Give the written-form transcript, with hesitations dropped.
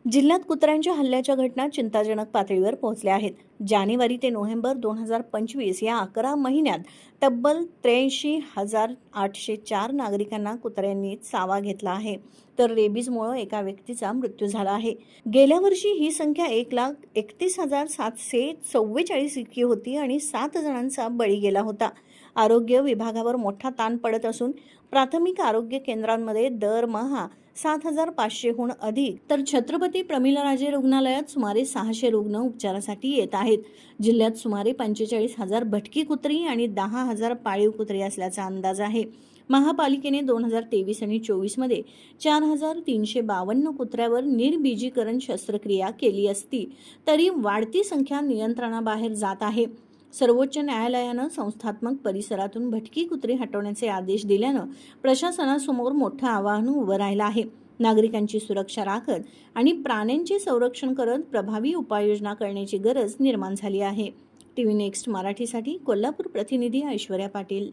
जिल्ह्यात कुत्र्यांच्या हल्ल्याच्या घटना चिंताजनक पातळीवर पोहोचल्या आहेत. जानेवारी ते नोव्हेंबर 2025 या 11 महिन्यात तब्बल 83,804 नागरिकांना कुत्र्यांनी चावा घेतला आहे, तर रेबीजमुळे एका व्यक्तीचा मृत्यू झाला आहे. गेल्या वर्षी ही संख्या 1,31,744 इतकी होती आणि 7 जणांचा बळी गेला होता. आरोग्य विभागावर मोठा ताण पडत असून प्राथमिक आरोग्य केंद्रांमध्ये दरमहा 7,500हून अधिक तर छत्रपती प्रमिलाराजे रुग्णालयात सुमारे 600 रुग्ण उपचारासाठी येत आहेत. जिल्ह्यात सुमारे 45,000 भटकी कुत्री आणि 10,000 पाळीव कुत्री असल्याचा अंदाज आहे. महापालिकेने 2023 आणि 24 मध्ये 4,352 कुत्र्यावर निर्बीजीकरण शस्त्रक्रिया केली असती तरी वाढती संख्या नियंत्रणाबाहेर जात आहे. सर्वोच्च न्यायालयानं संस्थात्मक परिसरातून भटकी कुत्री हटवण्याचे आदेश दिल्यानं प्रशासनासमोर मोठं आव्हान उभं राहिलं आहे. नागरिकांची सुरक्षा राखत आणि प्राण्यांचे संरक्षण करत प्रभावी उपाययोजना करण्याची गरज निर्माण झाली आहे. टीव्ही नेक्स्ट मराठीसाठी कोल्हापूर प्रतिनिधी ऐश्वर्या पाटील.